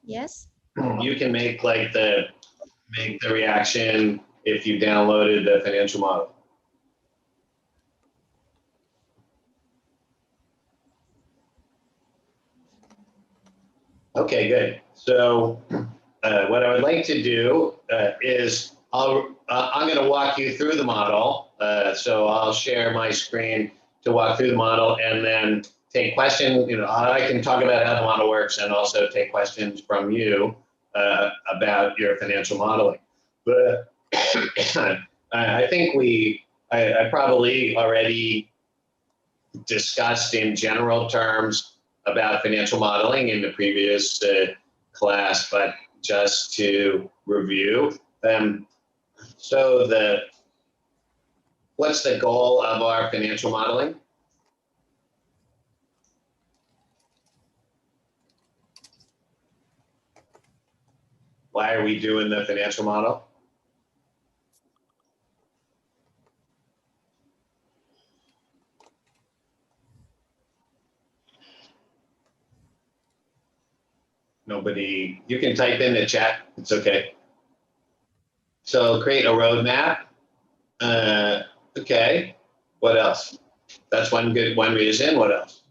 Yes. You can make the reaction if you downloaded the financial model. Okay, good. So what I would like to do is I'm going to walk you through the model. So I'll share my screen to walk through the model and then take questions. I can talk about how the model works and also take questions from you about your financial modeling. But I think I probably already discussed in general terms about financial modeling in the previous class, but just to review. So what's the goal of our financial modeling? Why are we doing the financial model? Nobody, you can type in the chat, it's okay. So create a roadmap. Okay, what else? That's one reason. What else?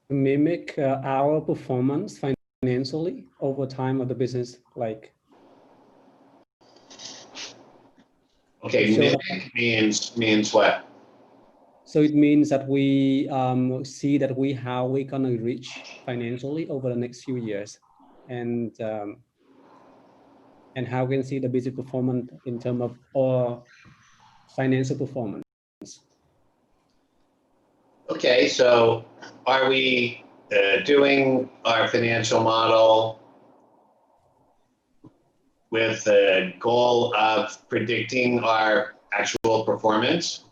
Mimic our performance financially over time of the business, like. Okay, mimic means what? So it means that we see that how we're gonna reach financially over the next few years, and how we can see the business performance in terms of our financial performance. Okay, so are we doing our financial model with the goal of predicting our actual performance?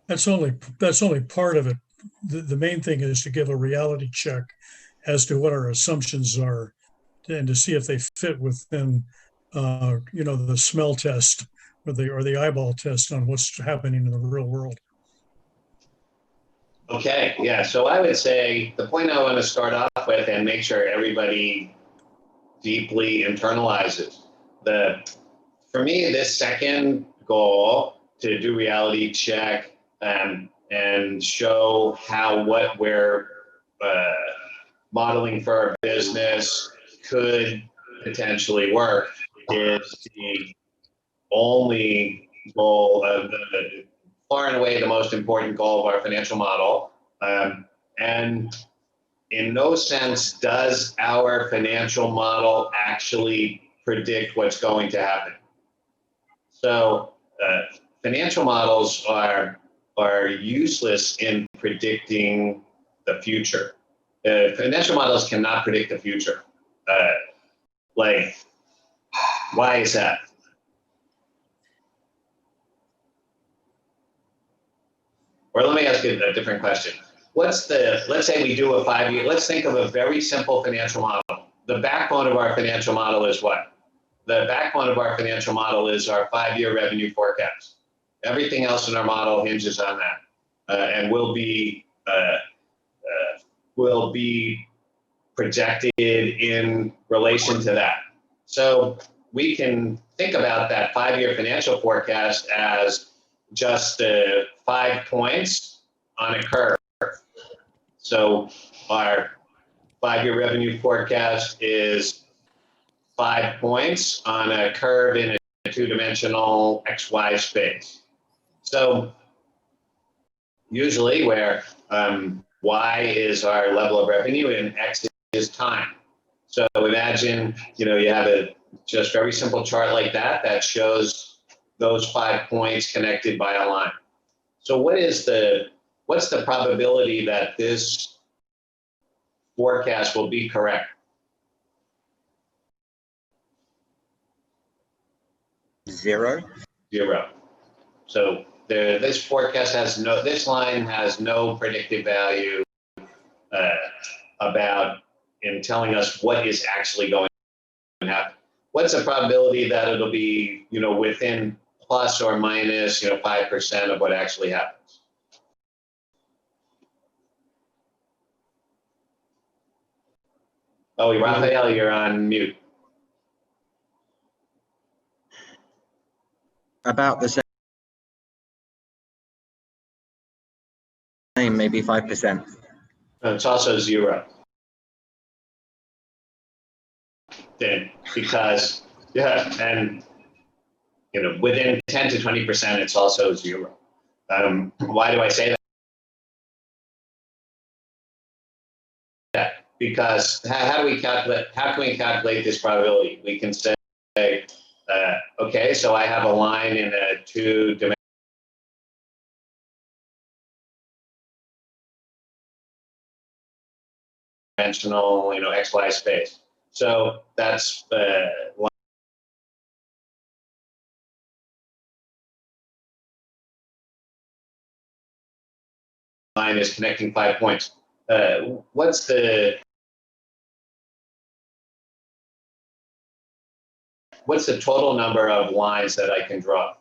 That's only part of it. The main thing is to give a reality check as to what our assumptions are and to see if they fit within the smell test or the eyeball test on what's happening in the real world. Okay, yeah, so I would say the point I want to start off with and make sure everybody deeply internalizes for me, this second goal to do reality check and show what we're modeling for our business could potentially work is the only goal of far and away the most important goal of our financial model. And in no sense does our financial model actually predict what's going to happen. So financial models are useless in predicting the future. Financial models cannot predict the future. Why is that? Or let me ask you a different question. Let's say we do a 5-year, let's think of a very simple financial model. The backbone of our financial model is what? The backbone of our financial model is our 5-year revenue forecast. Everything else in our model hinges on that, and will be projected in relation to that. So we can think about that 5-year financial forecast as just 5 points on a curve. So our 5-year revenue forecast is 5 points on a curve in a 2-dimensional XY space. So usually where Y is our level of revenue and X is time. So imagine, you have a just very simple chart like that shows those 5 points connected by a line. So what's the probability that this forecast will be correct? 0. 0. So this forecast this line has no predictive value in telling us what is actually going to happen. What's the probability that it'll be, within plus or minus, 5% of what actually happens? Oh, Raphael, you're on mute. About the same, maybe 5%. It's also 0. Then, because, yeah, and, within 10 to 20%, it's also 0. Why do I say that? Because how can we calculate this probability? We can say, okay, so I have a line in a 2-dimensional XY space. So that's line is connecting 5 points. What's the total number of lines that I can draw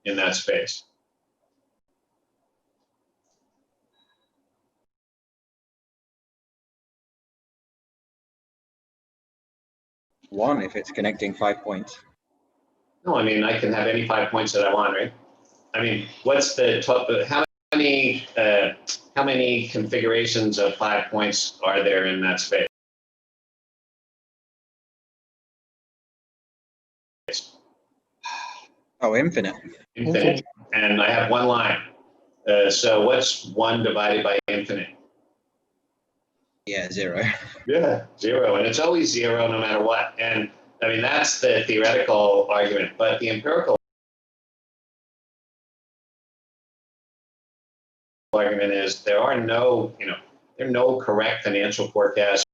in that space? One, if it's connecting 5 points. No, I mean, I can have any 5 points that I want, right? I mean, what's the how many configurations of 5 points are there in that space? Oh, infinite. Infinite. And I have one line. So what's 1 divided by infinite? Yeah, 0. Yeah, 0. And it's always 0 no matter what. And I mean, that's the theoretical argument, but the empirical argument is there are no correct financial forecasts,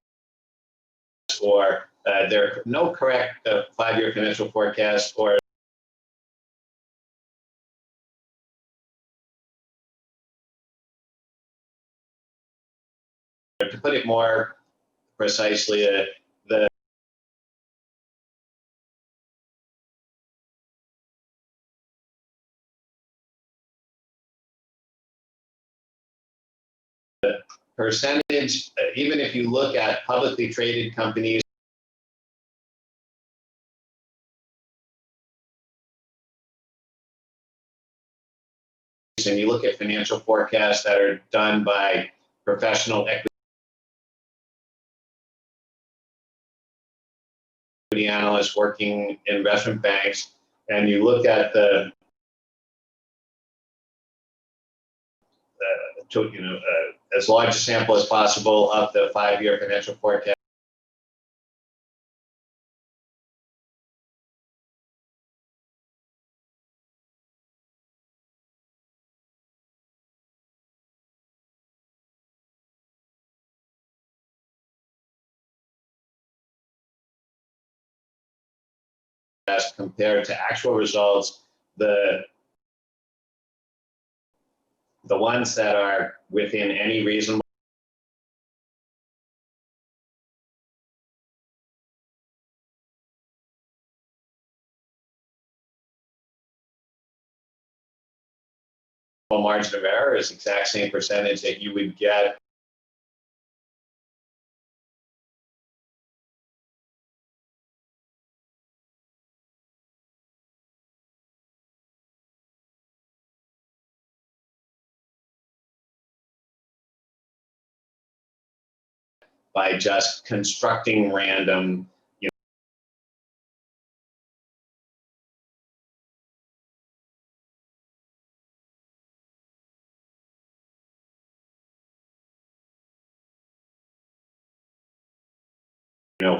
or there are no correct 5-year financial forecasts, or to put it more precisely, the percentage, even if you look at publicly traded companies and you look at financial forecasts that are done by professional equity analysts working in investment banks, and you look at the as large a sample as possible of the 5-year financial forecast, as compared to actual results, the ones that are within any reasonable margin of error is the exact same percentage that you would get by just constructing random,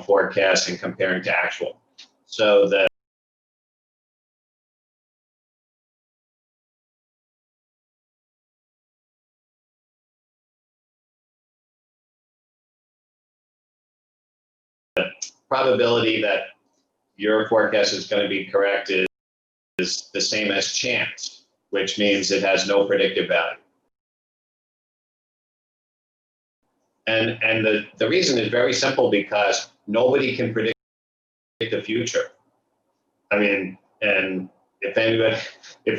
forecasts and comparing to actual. So the probability that your forecast is going to be correct is the same as chance, which means it has no predictive value. And the reason is very simple, because nobody can predict the future. I mean, and if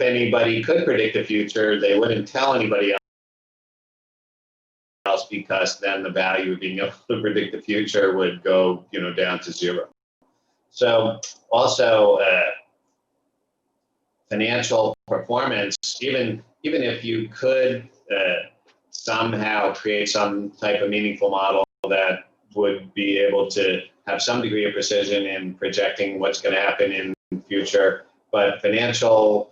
anybody could predict the future, they wouldn't tell anybody else, because then the value of being able to predict the future would go, down to zero. So also financial performance, even if you could somehow create some type of meaningful model that would be able to have some degree of precision in projecting what's going to happen in the future, but financial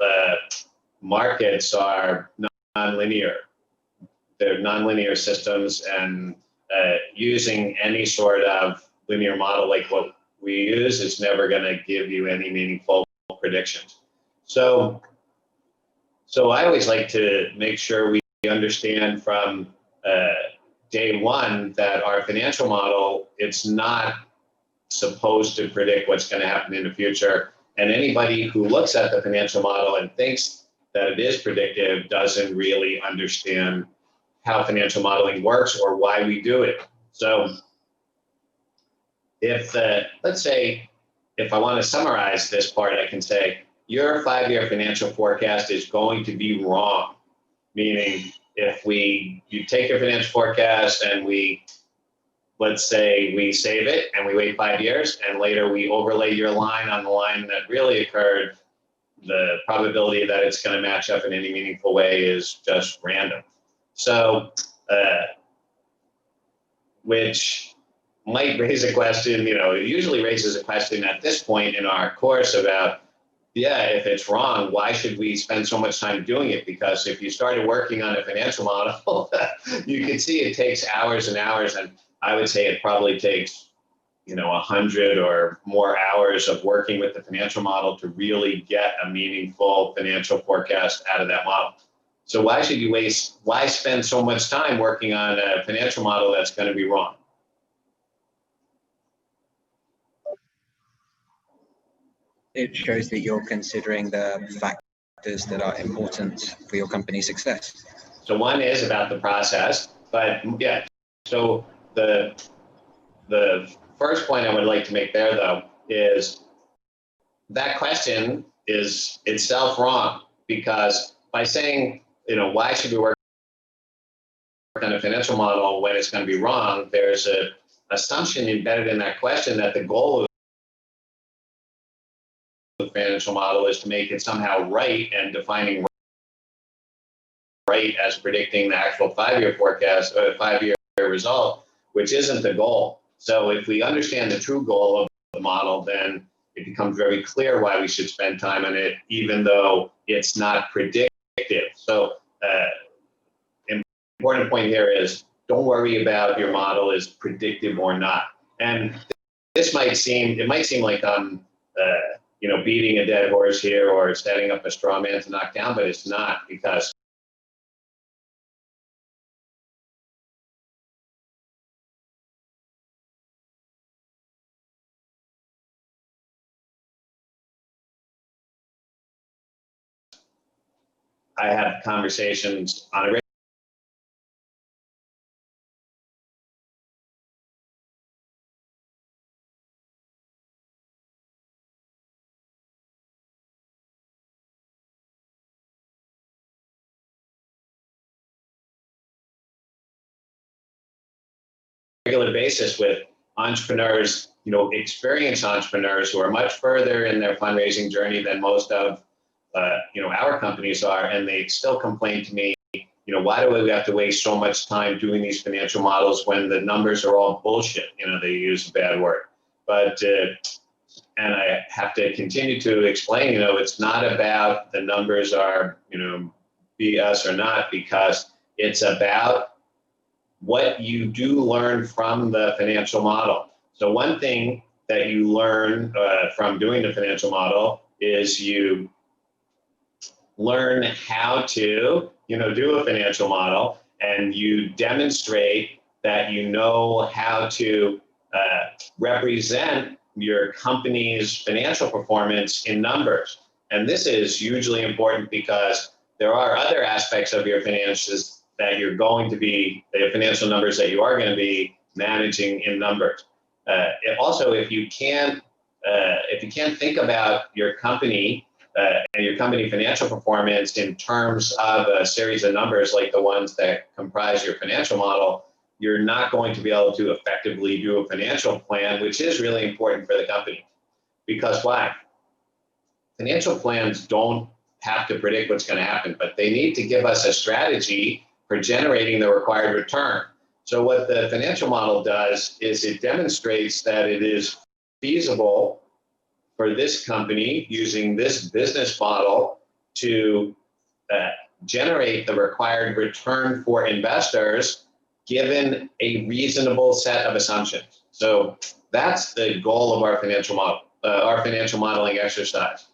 markets are nonlinear. They're nonlinear systems, and using any sort of linear model like what we use is never going to give you any meaningful predictions. So I always like to make sure we understand from day one that our financial model, it's not supposed to predict what's going to happen in the future. And anybody who looks at the financial model and thinks that it is predictive doesn't really understand how financial modeling works or why we do it. So if, let's say, if I want to summarize this part, I can say your 5-year financial forecast is going to be wrong. Meaning, if you take your financial forecast and let's say we save it and we wait 5 years and later we overlay your line on the line that really occurred, the probability that it's going to match up in any meaningful way is just random. So, which might raise a question, it usually raises a question at this point in our course about, if it's wrong, why should we spend so much time doing it? Because if you started working on a financial model, you can see it takes hours and hours. And I would say it probably takes, 100 or more hours of working with the financial model to really get a meaningful financial forecast out of that model. So why spend so much time working on a financial model that's going to be wrong? It shows that you're considering the factors that are important for your company's success. So one is about the process, but yeah. So the first point I would like to make there, though, is that question is itself wrong, because by saying, why should we work on a financial model when it's going to be wrong, there's an assumption embedded in that question that the goal of the financial model is to make it somehow right, and defining right as predicting the actual 5-year forecast or 5-year result, which isn't the goal. So if we understand the true goal of the model, then it becomes very clear why we should spend time on it, even though it's not predictive. So important point here is, don't worry about your model is predictive or not. And it might seem like I'm beating a dead horse here or setting up a straw man to knock down, but it's not, because I have conversations on a regular basis with entrepreneurs, experienced entrepreneurs who are much further in their fundraising journey than most of our companies are, and they still complain to me, why do we have to waste so much time doing these financial models when the numbers are all bullshit? They use a bad word, but and I have to continue to explain, it's not about the numbers are BS or not, because it's about what you do learn from the financial model. So one thing that you learn from doing the financial model is you learn how to, do a financial model, and you demonstrate that you know how to represent your company's financial performance in numbers. And this is hugely important, because there are other aspects of your finances that you're going to be, the financial numbers that you are going to be managing in numbers. Also, if you can't think about your company and your company financial performance in terms of a series of numbers like the ones that comprise your financial model, you're not going to be able to effectively do a financial plan, which is really important for the company. Because why? Financial plans don't have to predict what's going to happen, but they need to give us a strategy for generating the required return. So what the financial model does is it demonstrates that it is feasible for this company using this business model to generate the required return for investors given a reasonable set of assumptions. So that's the goal of our financial model, our financial modeling exercise.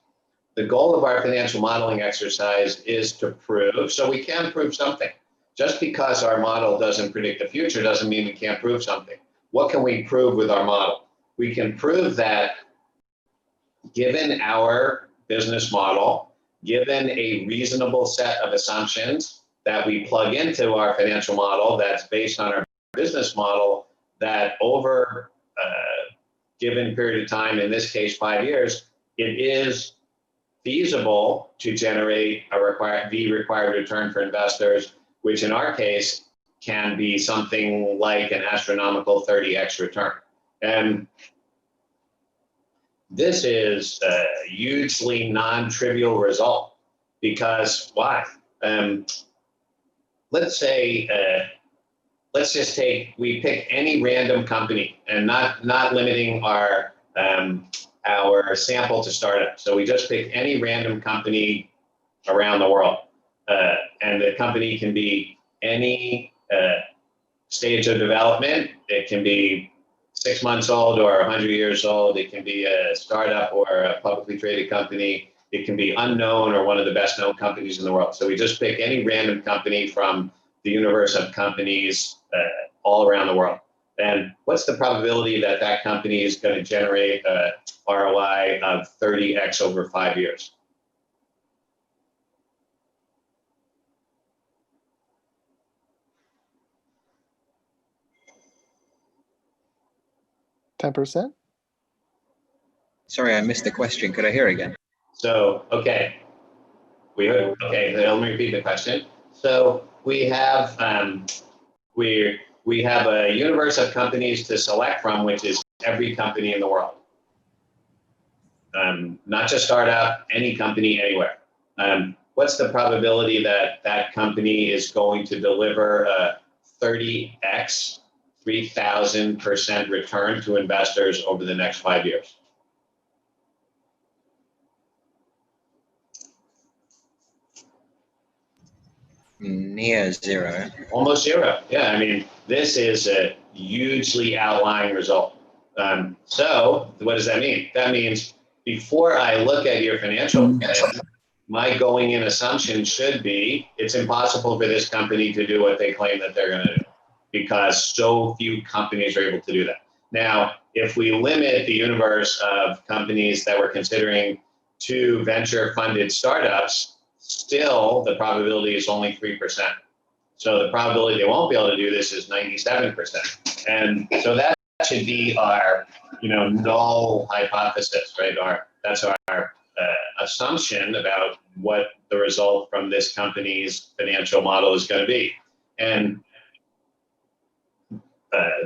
The goal of our financial modeling exercise is to prove, so we can prove something. Just because our model doesn't predict the future doesn't mean we can't prove something. What can we prove with our model? We can prove that given our business model, given a reasonable set of assumptions that we plug into our financial model that's based on our business model, that over a given period of time, in this case 5 years, it is feasible to generate the required return for investors, which in our case can be something like an astronomical 30x return. And this is a hugely non-trivial result because why? Let's say, let's just we pick any random company and not limiting our sample to startups. So we just pick any random company around the world. And the company can be any stage of development. It can be 6 months old or 100 years old. It can be a startup or a publicly traded company. It can be unknown or one of the best known companies in the world. So we just pick any random company from the universe of companies all around the world. And what's the probability that that company is going to generate a ROI of 30x over 5 years? %10%? Sorry, I missed the question. Could I hear again? So, okay. Let me repeat the question. So we have we have a universe of companies to select from, which is every company in the world. Not just startup, any company anywhere. What's the probability that that company is going to deliver a 30x, 3,000% return to investors over the next 5 years? Near zero. Almost zero. Yeah, I mean, this is a hugely outlying result. So what does that mean? That means before I look at your financial plan, my going in assumption should be it's impossible for this company to do what they claim that they're going to do because so few companies are able to do that. Now, if we limit the universe of companies that we're considering to venture funded startups, still the probability is only 3%. So the probability they won't be able to do this is 97%. And so that should be our, null hypothesis, right? That's our assumption about what the result from this company's financial model is going to be. And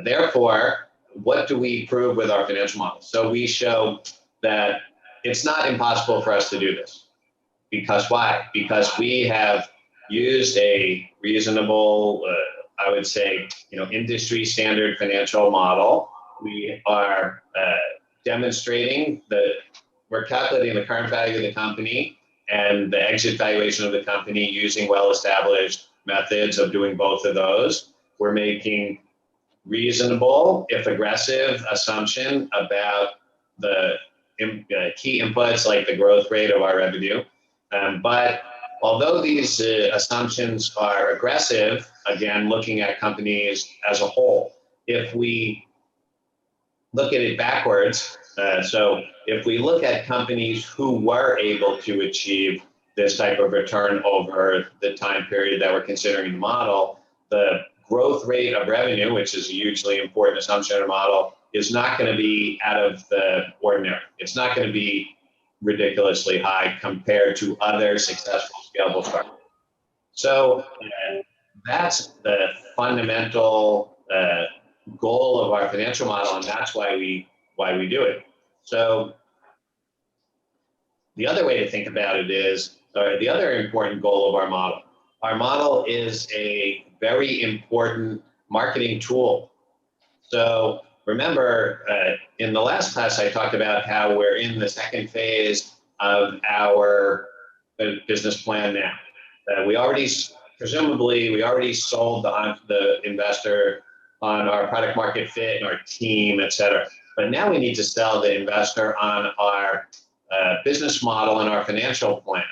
therefore, what do we prove with our financial model? So we show that it's not impossible for us to do this. Because why? Because we have used a reasonable, I would say, industry standard financial model. We are demonstrating that we're calculating the current value of the company and the exit valuation of the company using well-established methods of doing both of those. We're making reasonable, if aggressive, assumption about the key inputs like the growth rate of our revenue. But although these assumptions are aggressive, again, looking at companies as a whole, if we look at it backwards, so if we look at companies who were able to achieve this type of return over the time period that we're considering the model, the growth rate of revenue, which is a hugely important assumption in a model, is not going to be out of the ordinary. It's not going to be ridiculously high compared to other successful scalable startups. So that's the fundamental goal of our financial model, and that's why we do it. So the other way to think about it is, the other important goal of our model. Our model is a very important marketing tool. So remember, in the last class, I talked about how we're in the second phase of our business plan now. Presumably, we already sold the investor on our product market fit and our team, et cetera. But now we need to sell the investor on our business model and our financial plan.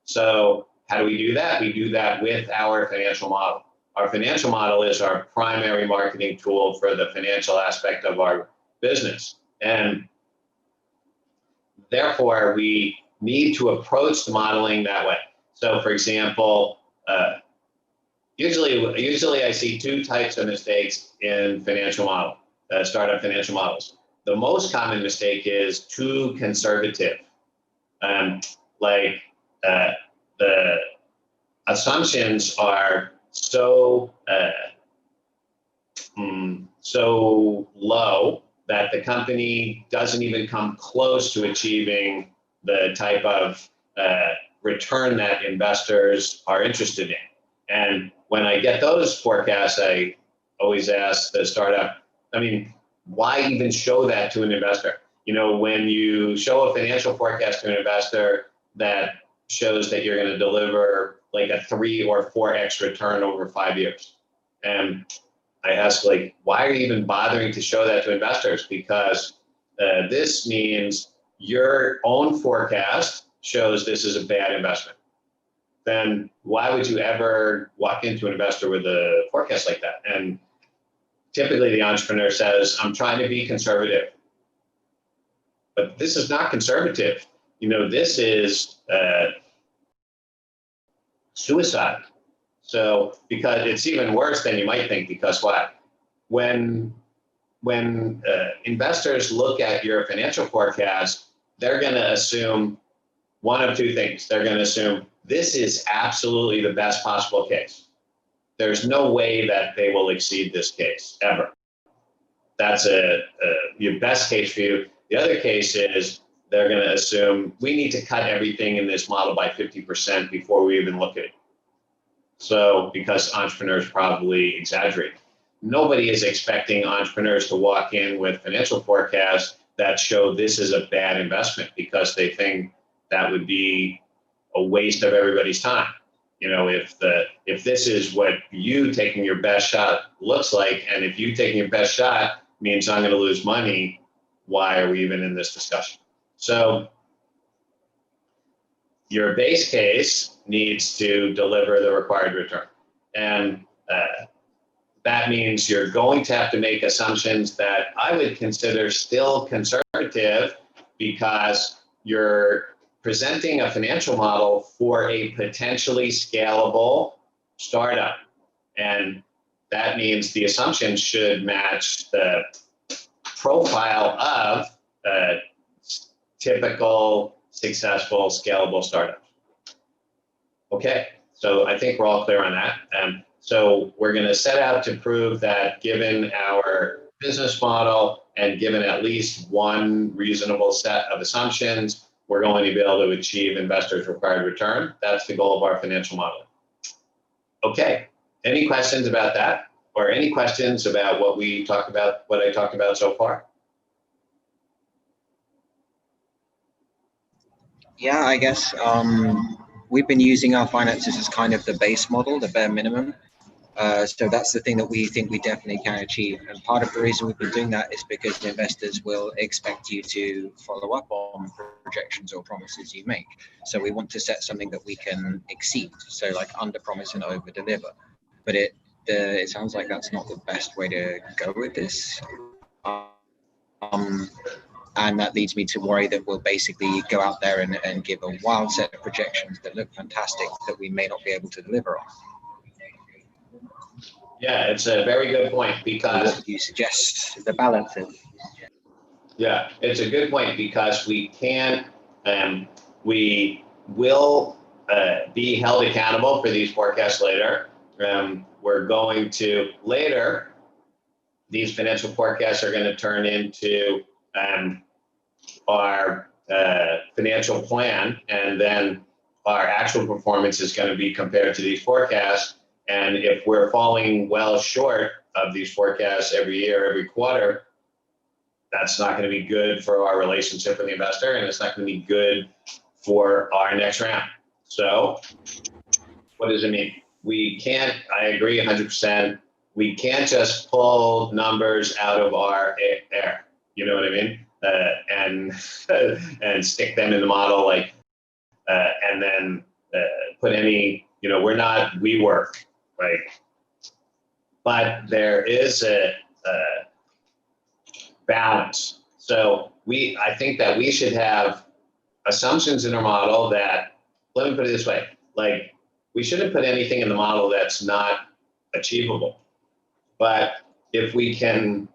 So how do we do that? We do that with our financial model. Our financial model is our primary marketing tool for the financial aspect of our business. And therefore, we need to approach the modeling that way. So for example, usually I see two types of mistakes in startup financial models. The most common mistake is too conservative. The assumptions are so low that the company doesn't even come close to achieving the type of return that investors are interested in. And when I get those forecasts, I always ask the startup, why even show that to an investor? When you show a financial forecast to an investor that shows that you're going to deliver like a 3 or 4x return over 5 years. And I ask, why are you even bothering to show that to investors? Because this means your own forecast shows this is a bad investment. Then why would you ever walk into an investor with a forecast like that? And typically the entrepreneur says, I'm trying to be conservative. But this is not conservative. This is suicide. So, because it's even worse than you might think, because what? When investors look at your financial forecast, they're going to assume one of two things. They're going to assume this is absolutely the best possible case. There's no way that they will exceed this case, ever. That's your best case for you. The other case is they're going to assume we need to cut everything in this model by 50% before we even look at it. So, because entrepreneurs probably exaggerate. Nobody is expecting entrepreneurs to walk in with financial forecasts that show this is a bad investment, because they think that would be a waste of everybody's time. If this is what you taking your best shot looks like, and if you taking your best shot means I'm going to lose money, why are we even in this discussion? So your base case needs to deliver the required return. And that means you're going to have to make assumptions that I would consider still conservative, because you're presenting a financial model for a potentially scalable startup. And that means the assumptions should match the profile of a typical successful scalable startup. Okay, so I think we're all clear on that. So we're going to set out to prove that given our business model and given at least one reasonable set of assumptions, we're going to be able to achieve investors' required return. That's the goal of our financial model. Okay, any questions about that? Or any questions about what I talked about so far? Yeah, I guess we've been using our finances as kind of the base model, the bare minimum. So that's the thing that we think we definitely can achieve. And part of the reason we've been doing that is because the investors will expect you to follow up on projections or promises you make. So we want to set something that we can exceed. So like under promise and over deliver. But it sounds like that's not the best way to go with this. And that leads me to worry that we'll basically go out there and give a wild set of projections that look fantastic that we may not be able to deliver on. Yeah, it's a very good point, because what you suggest the balance is. Yeah, it's a good point, because we can't We will be held accountable for these forecasts later. We're going to later, these financial forecasts are going to turn into our financial plan, and then our actual performance is going to be compared to these forecasts. And if we're falling well short of these forecasts every year, every quarter, that's not going to be good for our relationship with the investor, and it's not going to be good for our next round. So what does it mean? We can't, I agree 100%. We can't just pull numbers out of our air. You know what I mean? And stick them in the model, like, and then put any, we're not WeWork, right? But there is a balance. So I think that we should have assumptions in our model that, let me put it this way, like, we shouldn't put anything in the model that's not achievable. But if we can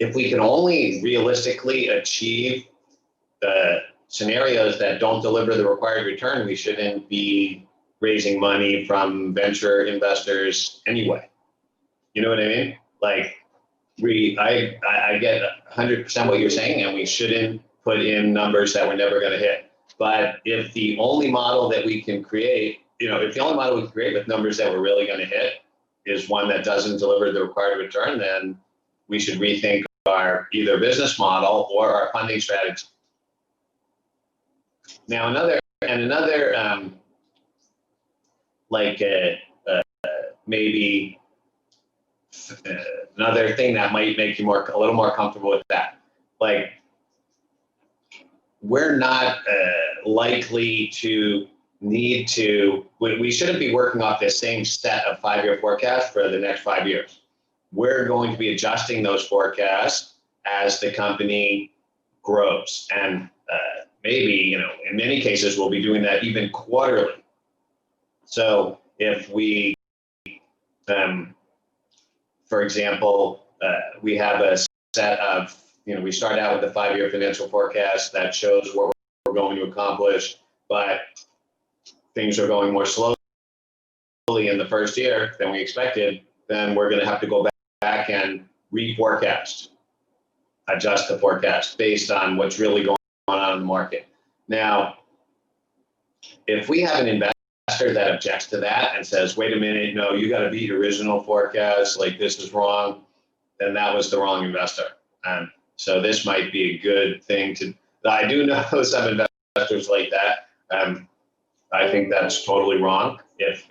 only realistically achieve the scenarios that don't deliver the required return, we shouldn't be raising money from venture investors anyway. You know what I mean? Like, I get 100% what you're saying, and we shouldn't put in numbers that we're never going to hit. But if the only model that we can create, if the only model we can create with numbers that we're really going to hit is one that doesn't deliver the required return, then we should rethink our either business model or our funding strategy. Now, another maybe another thing that might make you a little more comfortable with that, like, we're not likely to need to, we shouldn't be working off the same set of 5-year forecasts for the next 5 years. We're going to be adjusting those forecasts as the company grows. And maybe, in many cases, we'll be doing that even quarterly. So if we, for example, we have a set of, we start out with a 5-year financial forecast that shows what we're going to accomplish, but things are going more slowly in the first year than we expected, then we're going to have to go back and reforecast, adjust the forecast based on what's really going on in the market. Now, if we have an investor that objects to that and says, wait a minute, no, you got to beat your original forecast, like, this is wrong, then that was the wrong investor. So this might be a good thing I do know some investors like that. I think that's totally wrong. If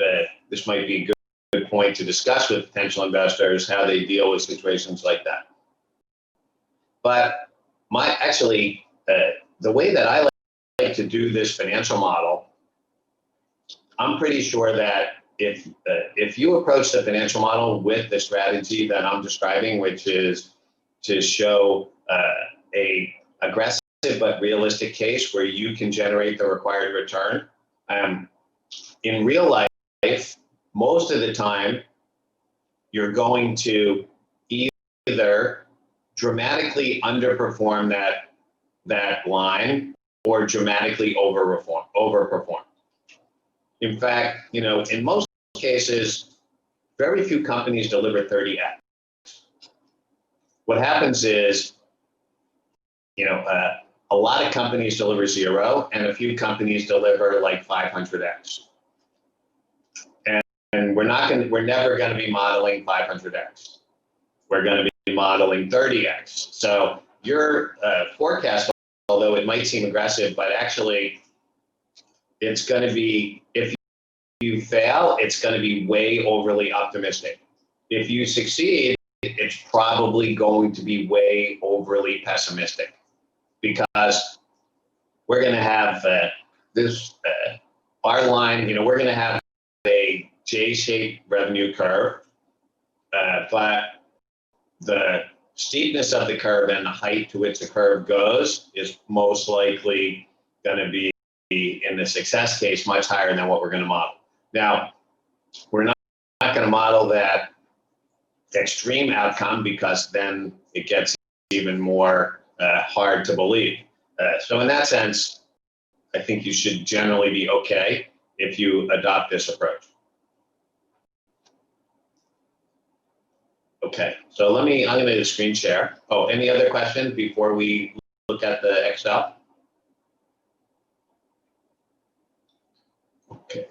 this might be a good point to discuss with potential investors, how they deal with situations like that. But the way that I like to do this financial model, I'm pretty sure that if you approach the financial model with the strategy that I'm describing, which is to show a aggressive but realistic case where you can generate the required return, in real life, most of the time, you're going to either dramatically underperform that line or dramatically overperform. In fact, in most cases, very few companies deliver 30x. What happens is, a lot of companies deliver 0, and a few companies deliver like 500x. And we're never going to be modeling 500x. We're going to be modeling 30x. So your forecast, although it might seem aggressive, but actually it's going to be, if you fail, it's going to be way overly optimistic. If you succeed, it's probably going to be way overly pessimistic, because we're going to have our line, we're going to have a J-shaped revenue curve, but the steepness of the curve and the height to which the curve goes is most likely going to be, in the success case, much higher than what we're going to model. Now, we're not going to model that extreme outcome, because then it gets even more hard to believe. So in that sense, I think you should generally be okay if you adopt this approach. Okay, so I'm going to screen share. Oh, any other questions before we look at the Excel? Okay.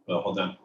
Well, hold on.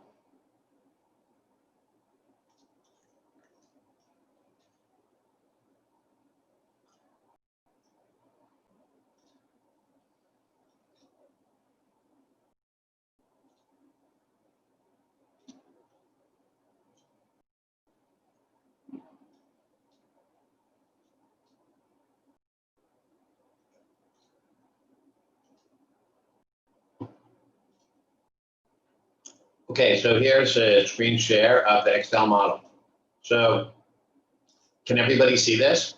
Okay, so here's a screen share of the Excel model. So can everybody see this?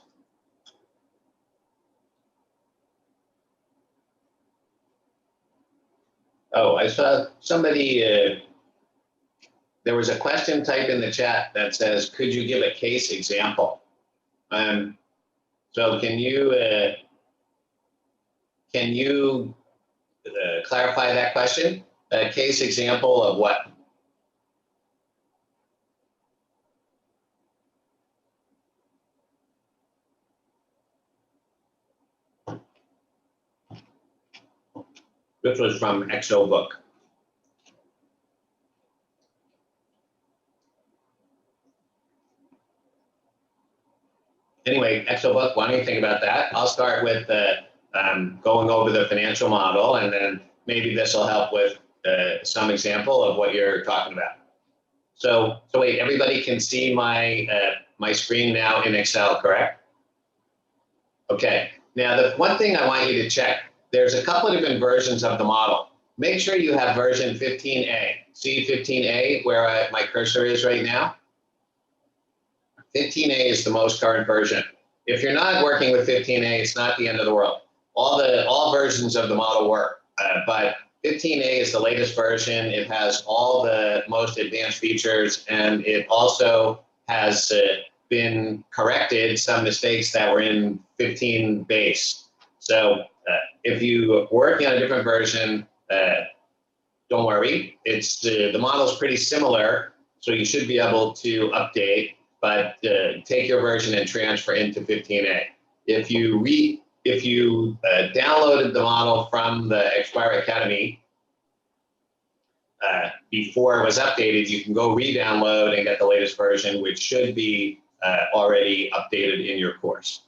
Oh, I saw somebody, there was a question type in the chat that says, could you give a case example? So can you clarify that question? A case example of what? This was from XO book. Anyway, XO book, why don't you think about that? I'll start with going over the financial model, and then maybe this will help with some example of what you're talking about. So wait, everybody can see my my screen now in Excel, correct? Okay. Now, the one thing I want you to check, there's a couple of different versions of the model. Make sure you have version 15A. See 15A where my cursor is right now? 15A is the most current version. If you're not working with 15A, it's not the end of the world. All versions of the model work, but 15A is the latest version. It has all the most advanced features, and it also has been corrected some mistakes that were in 15 base. So if you're working on a different version, don't worry. It's the model's pretty similar, so you should be able to update, but take your version and transfer into 15A. If you downloaded the model from the Expara Academy before it was updated, you can go re-download and get the latest version, which should be already updated in your course.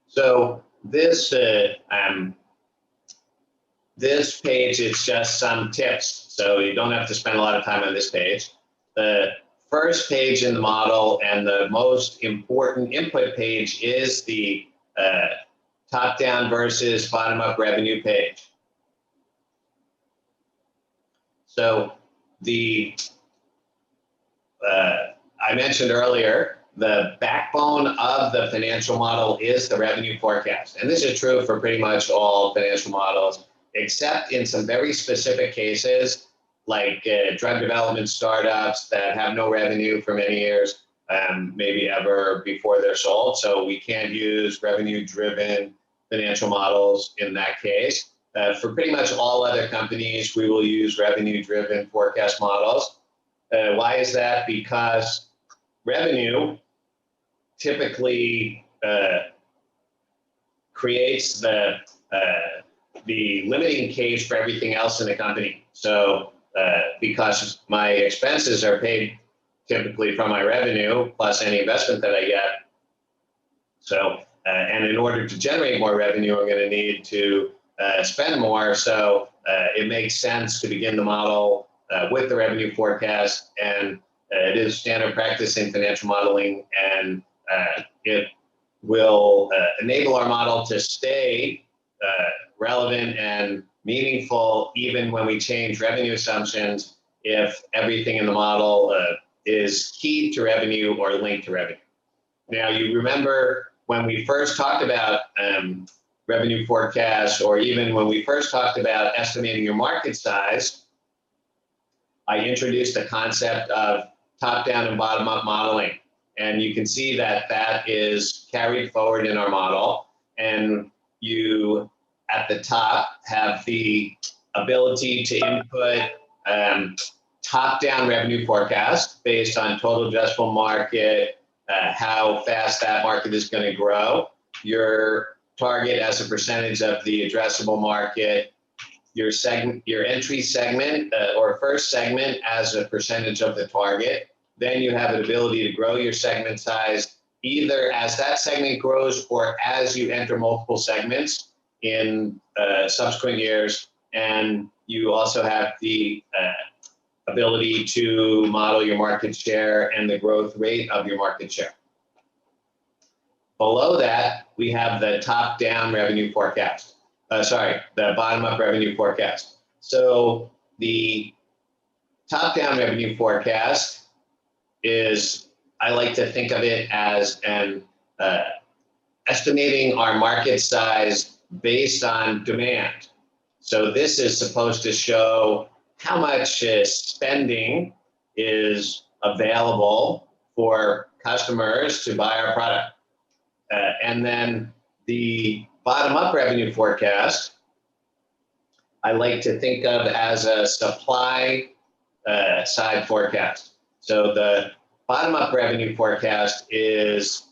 So this this page is just some tips, so you don't have to spend a lot of time on this page. The first page in the model and the most important input page is the top-down versus bottom-up revenue page. So I mentioned earlier, the backbone of the financial model is the revenue forecast. And this is true for pretty much all financial models, except in some very specific cases, like drug development startups that have no revenue for many years, maybe ever before they're sold. So we can't use revenue-driven financial models in that case. For pretty much all other companies, we will use revenue-driven forecast models. Why is that? Because revenue typically creates the limiting case for everything else in the company. So because my expenses are paid typically from my revenue plus any investment that I get. So, and in order to generate more revenue, I'm going to need to spend more. So it makes sense to begin the model with the revenue forecast, and it is standard practice in financial modeling, and it will enable our model to stay relevant and meaningful even when we change revenue assumptions if everything in the model is key to revenue or linked to revenue. Now, you remember when we first talked about revenue forecast, or even when we first talked about estimating your market size, I introduced the concept of top-down and bottom-up modeling. And you can see that that is carried forward in our model. And you, at the top, have the ability to input top-down revenue forecast based on total addressable market, how fast that market is going to grow, your target as a percentage of the addressable market, your segment, your entry segment or first segment as a percentage of the target. Then you have an ability to grow your segment size either as that segment grows or as you enter multiple segments in subsequent years. And you also have the ability to model your market share and the growth rate of your market share. Below that, we have the top-down revenue forecast. The bottom-up revenue forecast. So the top-down revenue forecast is, I like to think of it as an estimating our market size based on demand. So this is supposed to show how much spending is available for customers to buy our product. And then the bottom-up revenue forecast, I like to think of as a supply side forecast. So the bottom-up revenue forecast is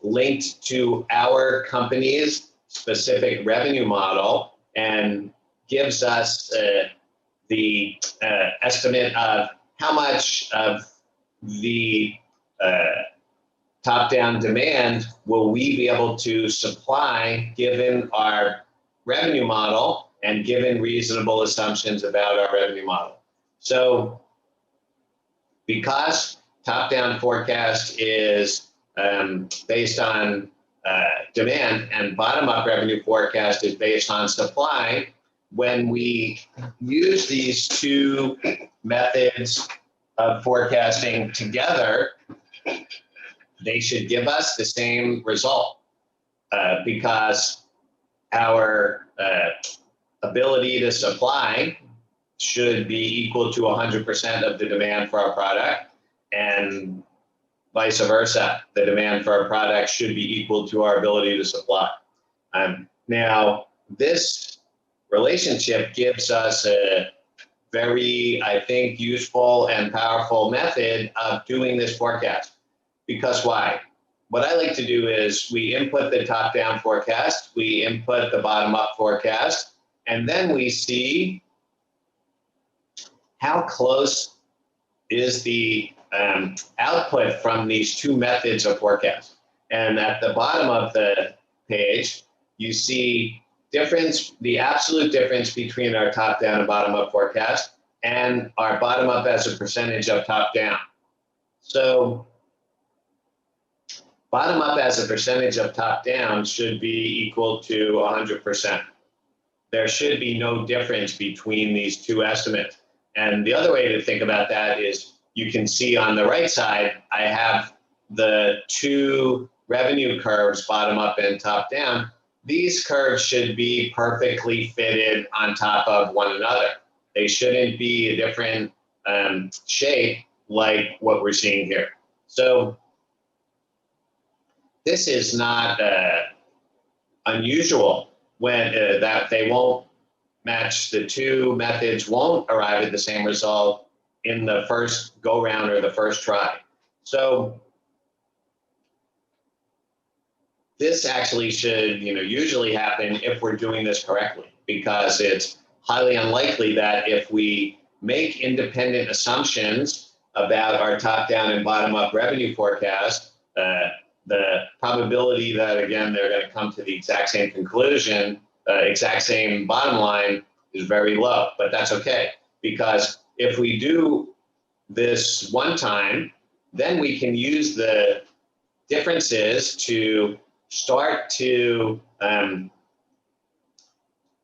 linked to our company's specific revenue model and gives us the estimate of how much of the top-down demand will we be able to supply given our revenue model and given reasonable assumptions about our revenue model. So because top-down forecast is based on demand and bottom-up revenue forecast is based on supply, when we use these two methods of forecasting together, they should give us the same result because our ability to supply should be equal to 100% of the demand for our product, and vice versa. The demand for our product should be equal to our ability to supply. Now, this relationship gives us a very, I think, useful and powerful method of doing this forecast. Because why? What I like to do is we input the top-down forecast, we input the bottom-up forecast, and then we see how close is the output from these two methods of forecast. And at the bottom of the page, you see the absolute difference between our top-down and bottom-up forecast and our bottom-up as a percentage of top-down. So bottom-up as a percentage of top-down should be equal to 100%. There should be no difference between these two estimates. And the other way to think about that is you can see on the right side, I have the two revenue curves, bottom-up and top-down. These curves should be perfectly fitted on top of one another. They shouldn't be a different shape like what we're seeing here. So this is not unusual when that they won't match, the two methods won't arrive at the same result in the first go round or the first try. So this actually should, usually happen if we're doing this correctly, because it's highly unlikely that if we make independent assumptions about our top-down and bottom-up revenue forecast, the probability that, again, they're going to come to the exact same conclusion, exact same bottom line is very low. But that's okay, because if we do this one time, then we can use the differences to start to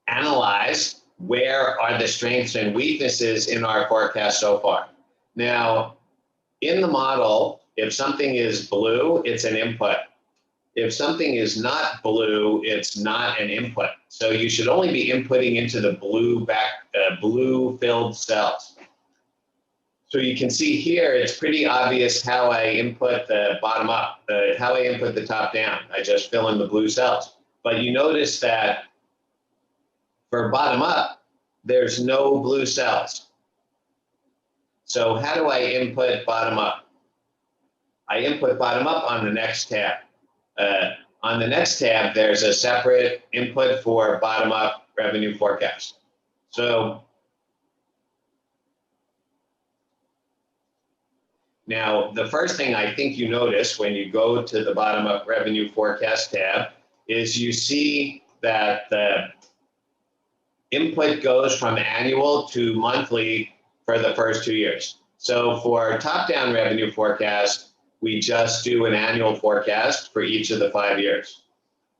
analyze where are the strengths and weaknesses in our forecast so far. Now, in the model, if something is blue, it's an input. if something is not blue, it's not an input. So you should only be inputting into the blue filled cells. So you can see here, it's pretty obvious how I input the bottom up, how I input the top down. I just fill in the blue cells. But you notice that for bottom up, there's no blue cells. So how do I input bottom up? I input bottom up on the next tab. On the next tab, there's a separate input for bottom up revenue forecast. So now, the first thing I think you notice when you go to the bottom up revenue forecast tab is you see that the input goes from annual to monthly for the first 2 years. So for top-down revenue forecast, we just do an annual forecast for each of the 5 years.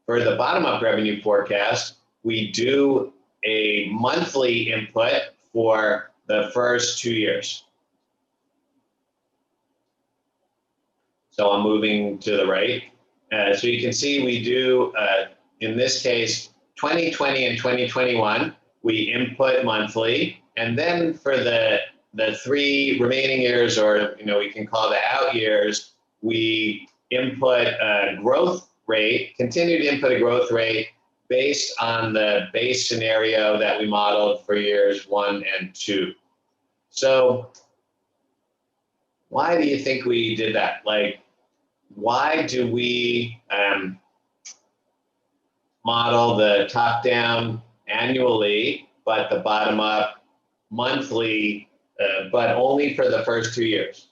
For the bottom-up revenue forecast, we do a monthly input for the first 2 years. So I'm moving to the right. So you can see we do, in this case, 2020 and 2021, we input monthly. And then for the 3 remaining years, or we can call the out years, we input a growth rate, continue to input a growth rate based on the base scenario that we modeled for years 1 and 2. So why do you think we did that? Like, why do we model the top down annually, but the bottom up monthly, but only for the first 2 years?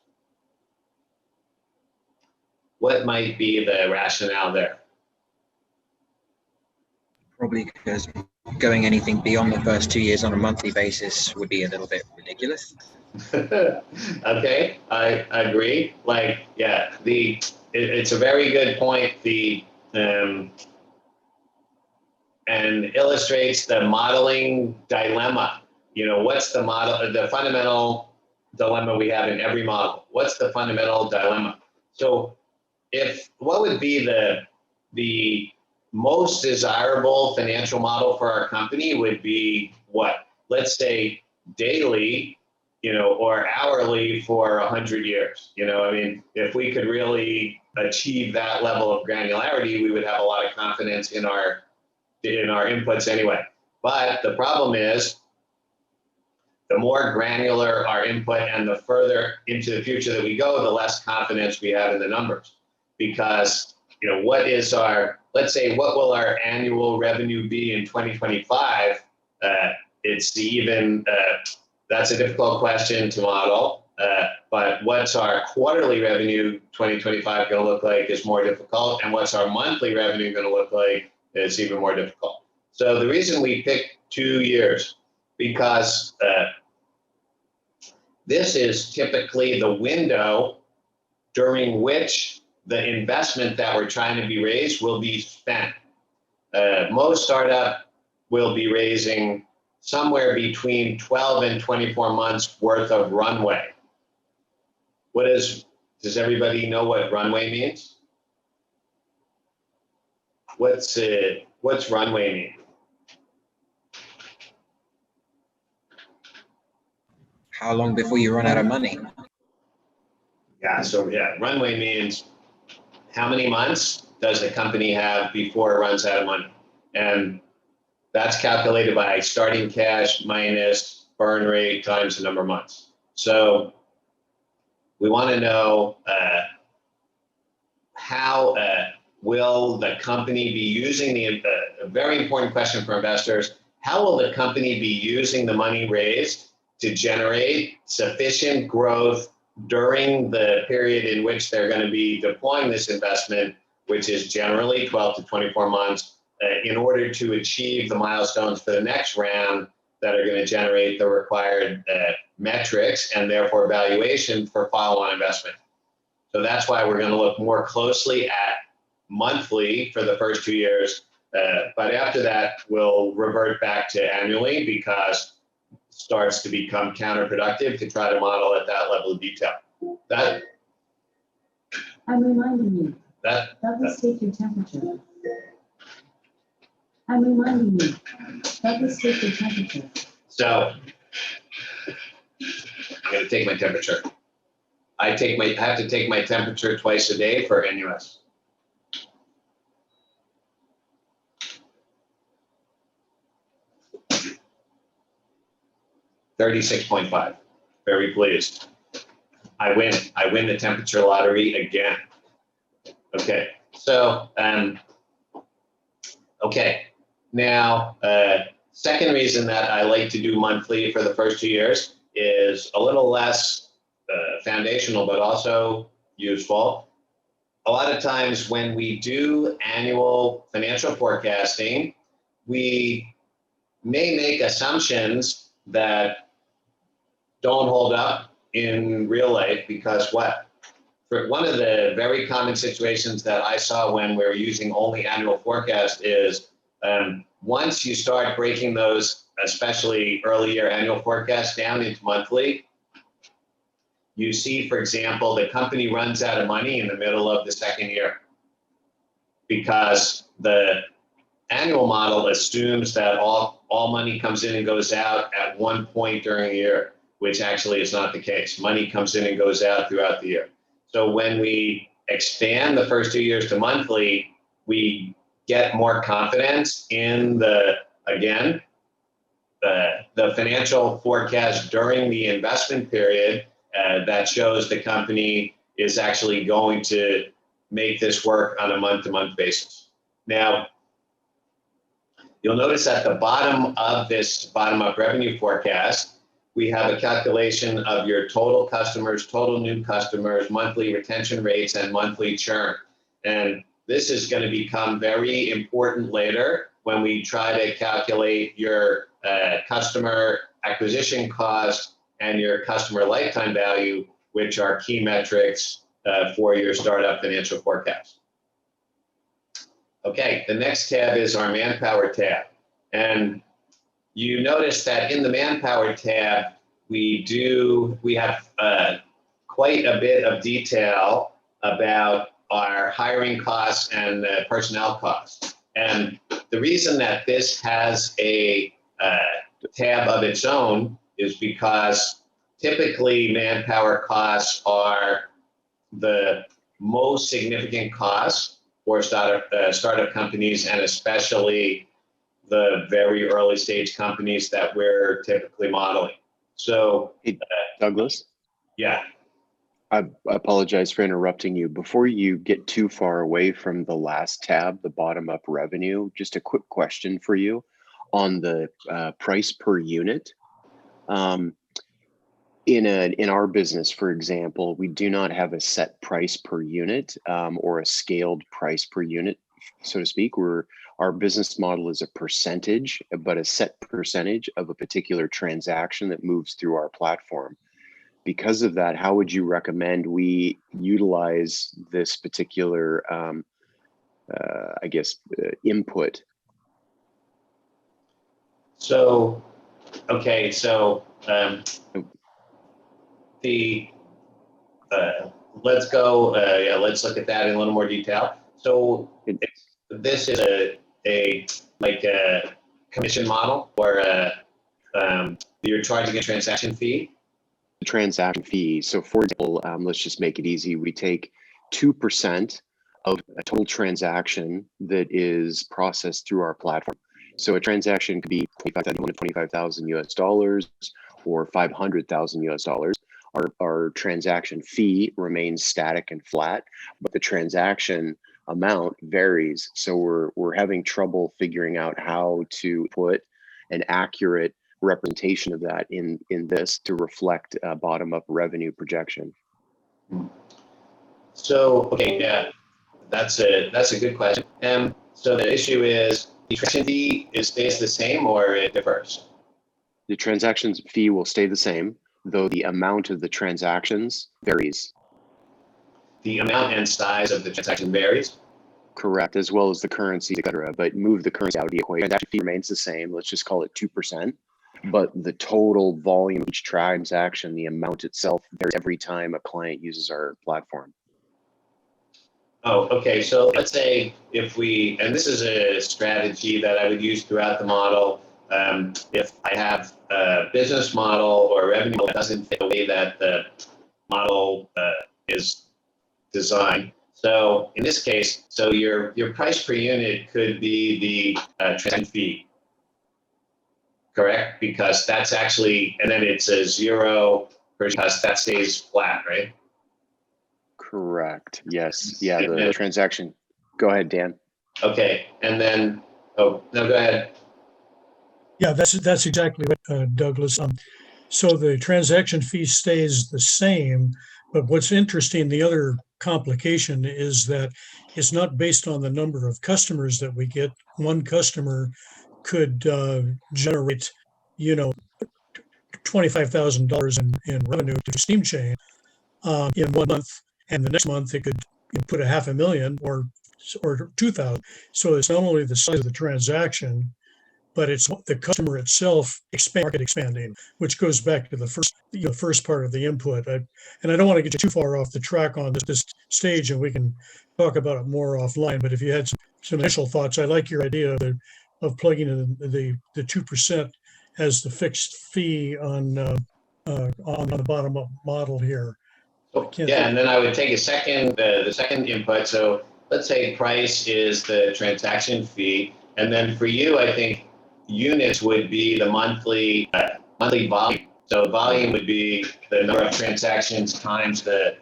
What might be the rationale there? Probably because going anything beyond the first 2 years on a monthly basis would be a little bit ridiculous. Okay, I agree. Like, yeah, it's a very good point. And illustrates the modeling dilemma. What's the fundamental dilemma we have in every model? What's the fundamental dilemma? So what would be the most desirable financial model for our company would be what? Let's say daily, or hourly for 100 years. I mean, if we could really achieve that level of granularity, we would have a lot of confidence in our inputs anyway. But the problem is, the more granular our input and the further into the future that we go, the less confidence we have in the numbers. Because, let's say, what will our annual revenue be in 2025? That's a difficult question to model. But what's our quarterly revenue 2025 going to look like is more difficult. And what's our monthly revenue going to look like is even more difficult. So the reason we picked 2 years, because this is typically the window during which the investment that we're trying to be raised will be spent. Most startup will be raising somewhere between 12 and 24 months worth of runway. Does everybody know what runway means? What's runway mean? How long before you run out of money? Yeah, so runway means how many months does the company have before it runs out of money? And that's calculated by starting cash minus burn rate times the number of months. So we want to know how will the company be using a very important question for investors, how will the company be using the money raised to generate sufficient growth during the period in which they're going to be deploying this investment, which is generally 12 to 24 months, in order to achieve the milestones for the next round that are going to generate the required metrics and therefore valuation for follow-on investment. So that's why we're going to look more closely at monthly for the first 2 years, but after that, we'll revert back to annually because it starts to become counterproductive to try to model at that level of detail. I'm reminding you. Douglas, take your temperature. I'm reminding you. Douglas, take your temperature. So I'm going to take my temperature. I have to take my temperature twice a day for NUS. $36.5. Very pleased. I win the temperature lottery again. Okay, so okay. Now, second reason that I like to do monthly for the first 2 years is a little less foundational, but also useful. A lot of times when we do annual financial forecasting, we may make assumptions that don't hold up in real life because what? For one of the very common situations that I saw when we're using only annual forecast is once you start breaking those, especially early year annual forecasts down into monthly, you see, for example, the company runs out of money in the middle of the second year because the annual model assumes that all money comes in and goes out at one point during the year, which actually is not the case. Money comes in and goes out throughout the year. So when we expand the first 2 years to monthly, we get more confidence in the financial forecast during the investment period that shows the company is actually going to make this work on a month-to-month basis. Now, you'll notice at the bottom of this bottom-up revenue forecast, we have a calculation of your total customers, total new customers, monthly retention rates, and monthly churn. And this is going to become very important later when we try to calculate your customer acquisition cost and your customer lifetime value, which are key metrics for your startup financial forecast. Okay, the next tab is our manpower tab. And you notice that in the manpower tab, we have quite a bit of detail about our hiring costs and personnel costs. And the reason that this has a tab of its own is because typically manpower costs are the most significant costs for startup companies, and especially the very early stage companies that we're typically modeling. So, hey, Douglas? Yeah. I apologize for interrupting you. Before you get too far away from the last tab, the bottom up revenue, just a quick question for you on the price per unit. In our business, for example, we do not have a set price per unit or a scaled price per unit, so to speak. Our business model is a percentage, but a set percentage of a particular transaction that moves through our platform. Because of that, how would you recommend we utilize this particular, input? So, okay, so let's go, let's look at that in a little more detail. So this is a commission model where you're charging a transaction fee. Transaction fee. So for example, let's just make it easy. We take 2% of a total transaction that is processed through our platform. So a transaction could be $25,000 US dollars or $500,000 US dollars. Our transaction fee remains static and flat, but the transaction amount varies. So we're having trouble figuring out how to put an accurate representation of that in this to reflect bottom-up revenue projection. So, okay, yeah, that's a good question. So the issue is the transaction fee stays the same or it differs? The transaction fee will stay the same, though the amount of the transactions varies. The amount and size of the transaction varies? Correct, as well as the currency, et cetera. But move the currency out of the equation. Transaction fee remains the same. Let's just call it 2%. But the total volume of each transaction, the amount itself, varies every time a client uses our platform. Oh, okay. So let's say if we, and this is a strategy that I would use throughout the model. If I have a business model or revenue model that doesn't fit the way that the model is designed. So in this case, so your price per unit could be the transaction fee, correct? Because that's actually, and then it's a zero because that stays flat, right? Correct. Yes. Yeah. And The then- transaction. Go ahead, Dan. Okay, and then, oh, no, go ahead. Yeah, that's exactly what, Douglas. So the transaction fee stays the same, but what's interesting, the other complication is that it's not based on the number of customers that we get. One customer could generate, you know, $25,000 in revenue to Steam Chain in 1 month, and the next month it could put a half a million or 2,000. So it's not only the size of the transaction, but it's the customer itself market expanding, which goes back to the first part of the input. And I don't want to get you too far off the track on this stage, and we can talk about it more offline. But if you had some initial thoughts, I like your idea of plugging in the 2% as the fixed fee on the bottom up model here. Yeah, and then I would take a second, the second input. So let's say price is the transaction fee. And then for you, I think units would be the monthly volume. So volume would be the number of transactions times the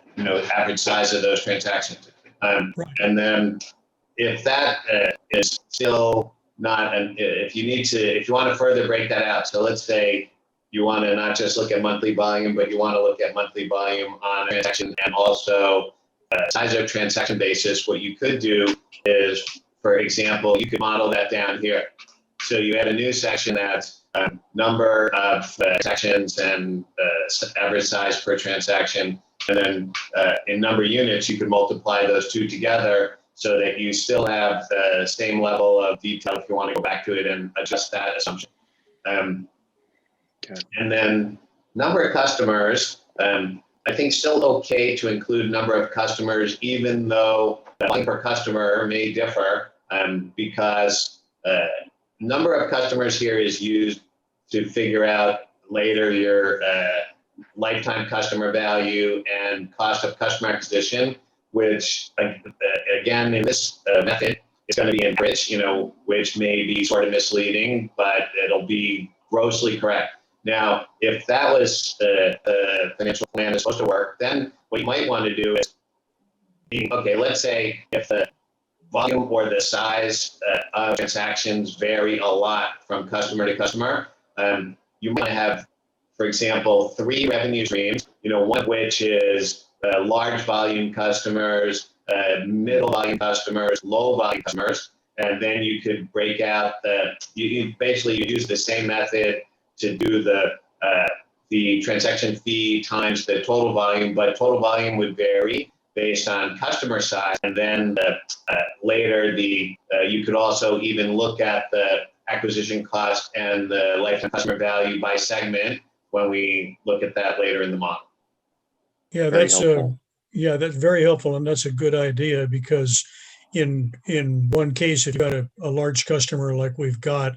average size of those transactions. And then if that is still not, if you want to further break that out, so let's say you want to not just look at monthly volume, but you want to look at monthly volume on a transaction and also size of transaction basis. What you could do is, for example, you could model that down here. So you add a new section that's number of transactions and average size per transaction. And then in number of units, you could multiply those two together so that you still have the same level of detail if you want to go back to it and adjust that assumption. Okay. And then number of customers, I think still okay to include number of customers, even though the volume per customer may differ, because number of customers here is used to figure out later your lifetime customer value and cost of customer acquisition, which again, in this method, is going to be enriched, which may be sort of misleading, but it'll be grossly correct. Now, if that was the financial plan is supposed to work, then what you might want to do is, okay, let's say if the volume or the size of transactions vary a lot from customer to customer, you might have, for example, 3 revenue streams, one of which is large volume customers, middle volume customers, low volume customers, and then you could break out you use the same method to do the transaction fee times the total volume, but total volume would vary based on customer size. And then later, you could also even look at the acquisition cost and the lifetime customer value by segment when we look at that later in the model. Yeah, that's very helpful, and that's a good idea because in one case, if you've got a large customer like we've got,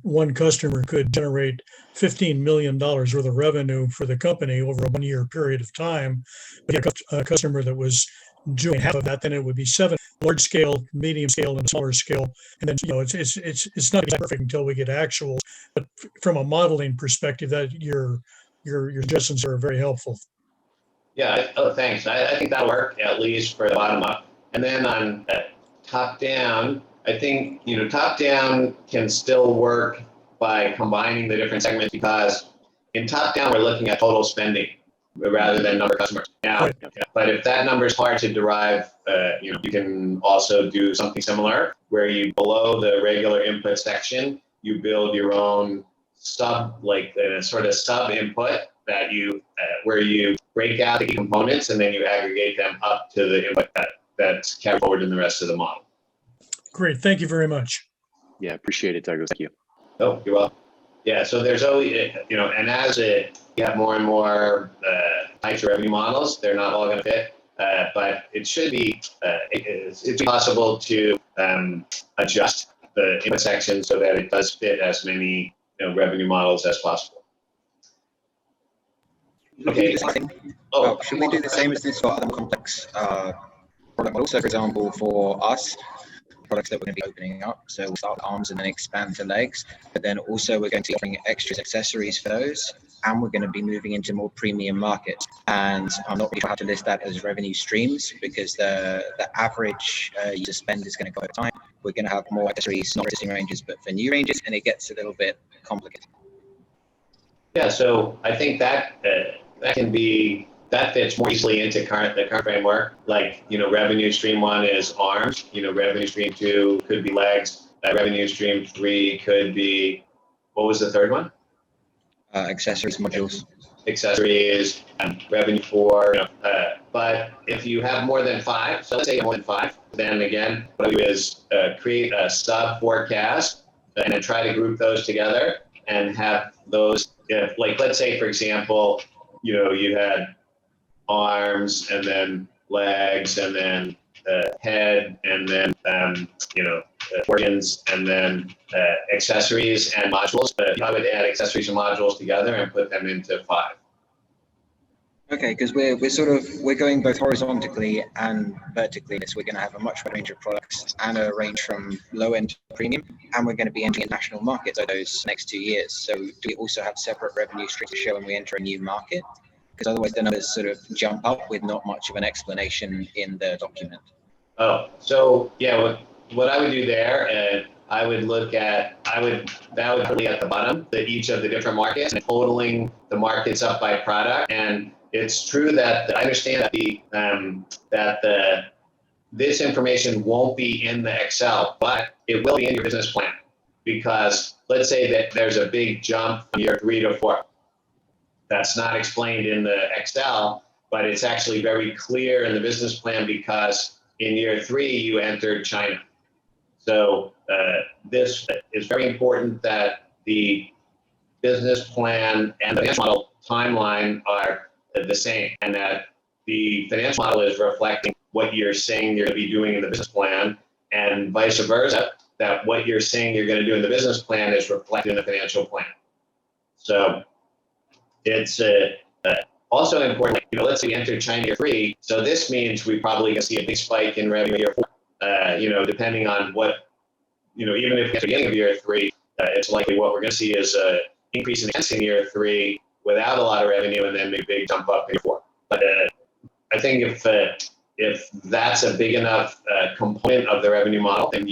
one customer could generate $15 million worth of revenue for the company over a 1-year period of time. But you have a customer that was doing half of that, then it would be 7 large scale, medium scale, and smaller scale. And then it's not exactly perfect until we get actuals. But from a modeling perspective, that your suggestions are very helpful. Yeah. Oh, thanks. I think that'll work at least for the bottom up. And then on top down, I think, top down can still work by combining the different segments, because in top down, we're looking at total spending rather than number of customers. Now, but if that number is hard to derive, you can also do something similar where you, below the regular input section, you build your own sub input that where you break out the components and then you aggregate them up to the input that's carried forward in the rest of the model. Great. Thank you very much. Yeah, appreciate it, Douglas. Thank you. Oh, you're welcome. Yeah, so there's always, and as you have more and more types of revenue models, they're not all going to fit. but it should be it's possible to adjust the input section so that it does fit as many revenue models as possible. Okay. Oh, should we do the same as this for other complex product models? So, for example, for us, products that we're going to be opening up, so we'll start with arms and then expand to legs, but then also we're going to be offering extras, accessories for those, and we're going to be moving into more premium markets. And I'm not really sure how to list that as revenue streams because the average user spend is going to go over time. We're going to have more accessories, not existing ranges, but for new ranges, and it gets a little bit complicated. Yeah, so I think that that fits more easily into the current framework. Like, revenue stream 1 is arms, revenue stream 2 could be legs, revenue stream 3 could be, what was the third one? Accessories modules. Accessories, revenue 4, but if you have more than 5, so let's say you have more than 5, then again, what I do is create a sub forecast and then try to group those together and have those, like, let's say, for example, you had arms and then legs and then head and then organs and then accessories and modules. But I would add accessories and modules together and put them into 5. Okay, because we're going both horizontally and vertically. So we're going to have a much wider range of products and a range from low end to premium, and we're going to be entering international markets over those next 2 years. So do we also have separate revenue streams to show when we enter a new market? Because otherwise the numbers sort of jump up with not much of an explanation in the document. Oh, so yeah, what I would do there, I would look at, that would be at the bottom, each of the different markets and totaling the markets up by product. And it's true that I understand that this information won't be in the Excel, but it will be in your business plan. Because let's say that there's a big jump from year 3 to 4. That's not explained in the Excel, but it's actually very clear in the business plan because in year 3, you entered China. So this is very important that the business plan and the financial model timeline are the same, and that the financial model is reflecting what you're saying you're going to be doing in the business plan, and vice versa, that what you're saying you're going to do in the business plan is reflected in the financial plan. So it's also important, let's say we enter China year 3, so this means we probably going to see a big spike in revenue year 4, depending on what, even if at the beginning of year 3, it's likely what we're going to see is an increase in expense in year 3 without a lot of revenue and then a big jump up in year 4. But I think if that's a big enough component of the revenue model, then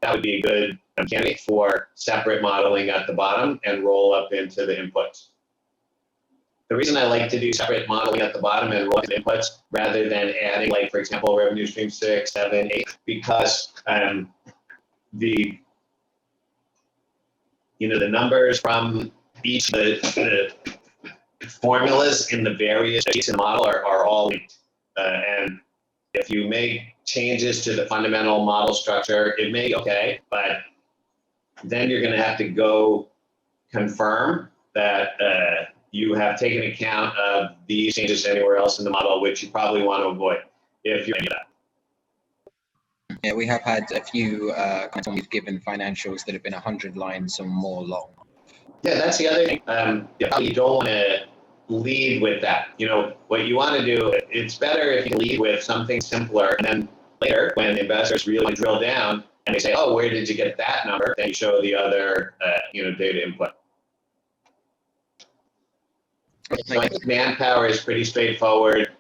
that would be a good candidate for separate modeling at the bottom and roll up into the inputs. The reason I like to do separate modeling at the bottom and roll into inputs rather than adding, like, for example, revenue stream 6, 7, 8, because the numbers from each of the formulas in the various sheets in the model are all linked. And if you make changes to the fundamental model structure, it may be okay, but then you're going to have to go confirm that you have taken account of these changes anywhere else in the model, which you probably want to avoid if you're doing that. Yeah, we have had a few when we've given financials that have been 100 lines or more long. Yeah, that's the other thing. You don't want to lead with that. What you want to do, it's better if you lead with something simpler, and then later when investors really drill down and they say, oh, where did you get that number? Then you show the other data input. So I think manpower is pretty straightforward.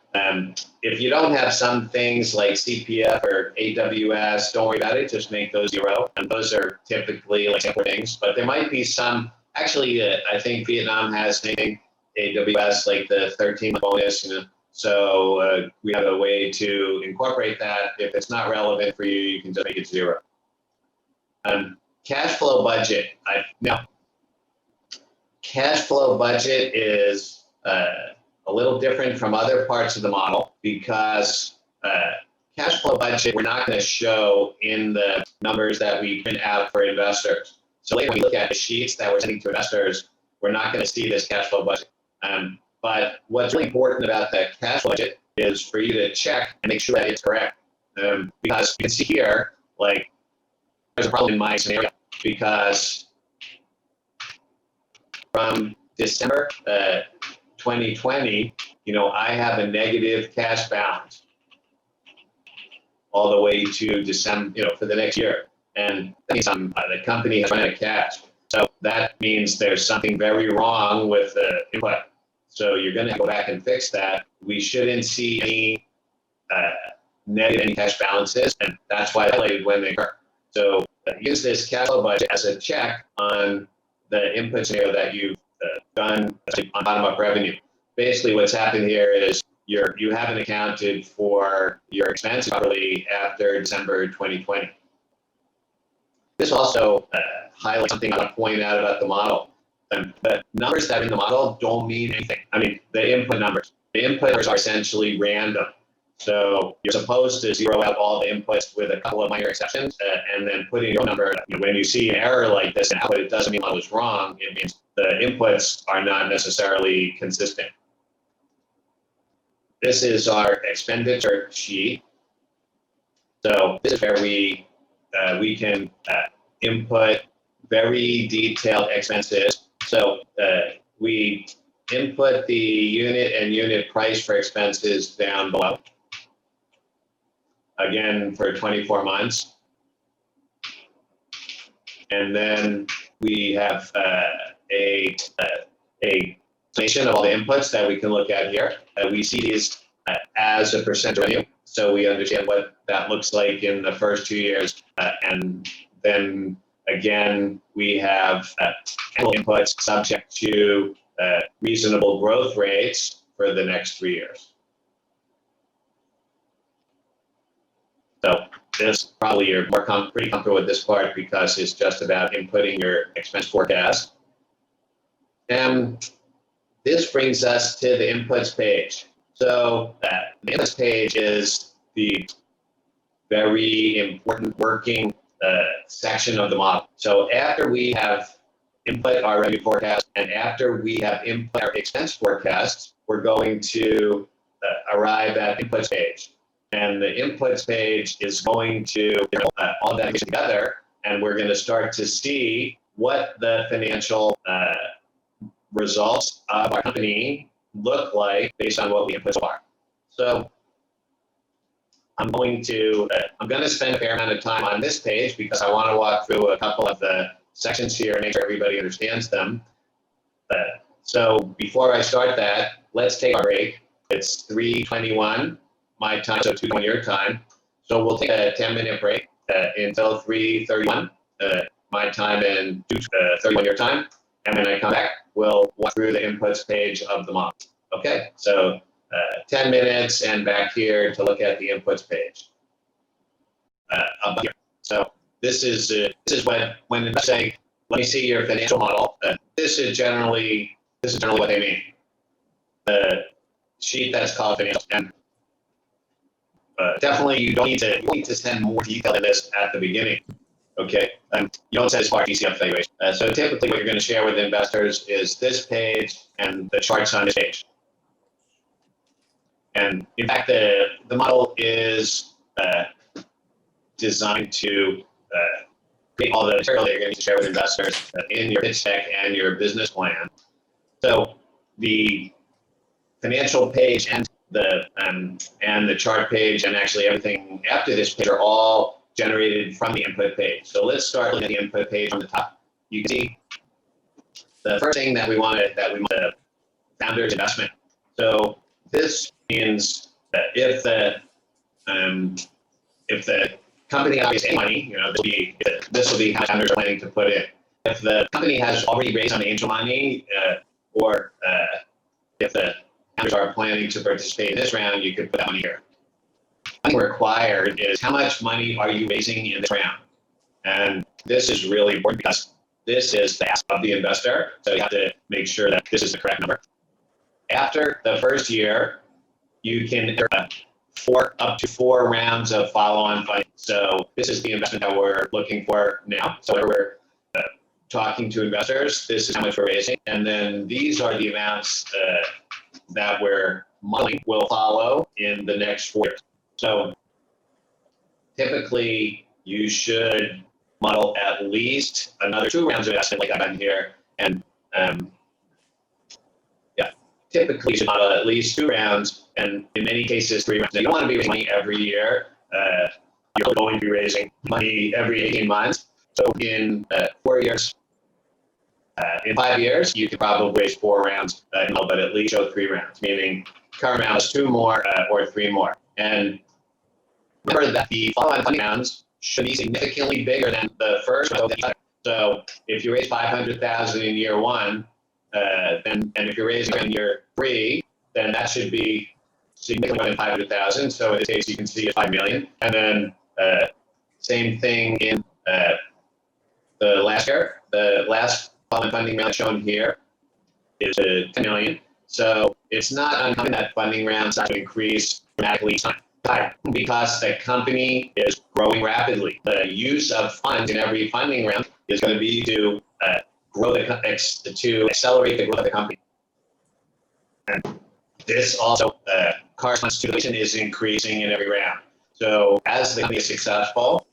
If you don't have some things like CPF or AWS, don't worry about it. Just make those 0. And those are typically like simpler things. But there might be some, actually, I think Vietnam has anything AWS, like the 13 bonus. So we have a way to incorporate that. If it's not relevant for you, you can just make it 0. Cash flow budget. Now, cash flow budget is a little different from other parts of the model because cash flow budget we're not going to show in the numbers that we print out for investors. So later when we look at the sheets that we're sending to investors, we're not going to see this cash flow budget. But what's really important about the cash flow budget is for you to check and make sure that it's correct. Because you can see here, like, there's a problem in my scenario because from December 2020, I have a negative cash balance all the way to December, for the next year. And that means the company has run out of cash. So that means there's something very wrong with the input. So you're going to go back and fix that. We shouldn't see any negative cash balances, and that's why I highlighted when they occur. So use this cash flow budget as a check on the input scenario that you've done on bottom-up revenue. Basically, what's happened here is you haven't accounted for your expenses properly after December 2020. This also highlights something I want to point out about the model. The numbers that are in the model don't mean anything. I mean, the input numbers. The input numbers are essentially random. So you're supposed to zero out all the inputs with a couple of minor exceptions and then put in your number. When you see an error like this in output, it doesn't mean the model is wrong. It means the inputs are not necessarily consistent. This is our expenditure sheet. So this is where we can input very detailed expenses. So we input the unit and unit price for expenses down below. Again, for 24 months. And then we have a summation of all the inputs that we can look at here. We see these as a percent of revenue. So we understand what that looks like in the first 2 years. And then again, we have annual inputs subject to reasonable growth rates for the next 3 years. So this probably you're pretty comfortable with this part because it's just about inputting your expense forecast. And this brings us to the inputs page. So the inputs page is the very important working section of the model. So after we have input our revenue forecast and after we have input our expense forecasts, we're going to arrive at inputs page. And the inputs page is going to all that together, and we're going to start to see what the financial results of our company look like based on what we input so far. So I'm going to spend a fair amount of time on this page because I want to walk through a couple of the sections here and make sure everybody understands them. So before I start that, let's take a break. It's 3:21 my time, so 2:21 your time. So we'll take a 10-minute break until 3:31 my time and 2:31 your time. And when I come back, we'll walk through the inputs page of the model. Okay, so 10 minutes and back here to look at the inputs page. Up here. So this is when investors say, "Let me see your financial model." This is generally what they mean. The sheet that's called financial. And definitely, you need to send more detail in this at the beginning. Okay, you don't send this part DCF valuation. So typically, what you're going to share with investors is this page and the charts on this page. And in fact, the model is designed to create all the material that you're going to share with investors in your pitch deck and your business plan. So the financial page and the chart page and actually everything after this page are all generated from the input page. So let's start looking at the input page on the top. You can see the first thing that we want to founder's investment. So this means that if the company has any money, this will be how founders are planning to put it. If the company has already raised some angel money, or if the founders are planning to participate in this round, you could put that money here. Money required is how much money are you raising in this round? And this is really important because this is the ask of the investor. So you have to make sure that this is the correct number. After the first year, you can up to 4 rounds of follow-on funding. So this is the investment that we're looking for now. So we're talking to investors, this is how much we're raising. And then these are the amounts that we're modeling will follow in the next 4 years. So typically, you should model at least another 2 rounds of investment like I've done here. And typically you should model at least 2 rounds, and in many cases 3 rounds. Now, you don't want to be raising money every year. You're going to be raising money every 18 months. So in 4 years, in 5 years, you could probably raise 4 rounds, but at least show 3 rounds, meaning current round is 2 more or 3 more. And remember that the follow-on funding rounds should be significantly bigger than the first round. So if you raise 500,000 in year 1, and if you're raising in year 3, then that should be significantly more than 500,000. So in this case, you can see it's 5 million. And then same thing in the last year. The last funding round shown here is 10 million. So it's not uncommon that funding rounds start to increase dramatically time because the company is growing rapidly. The use of funds in every funding round is going to be to to accelerate the growth of the company. And this also corresponds to valuation is increasing in every round. So as the company is successful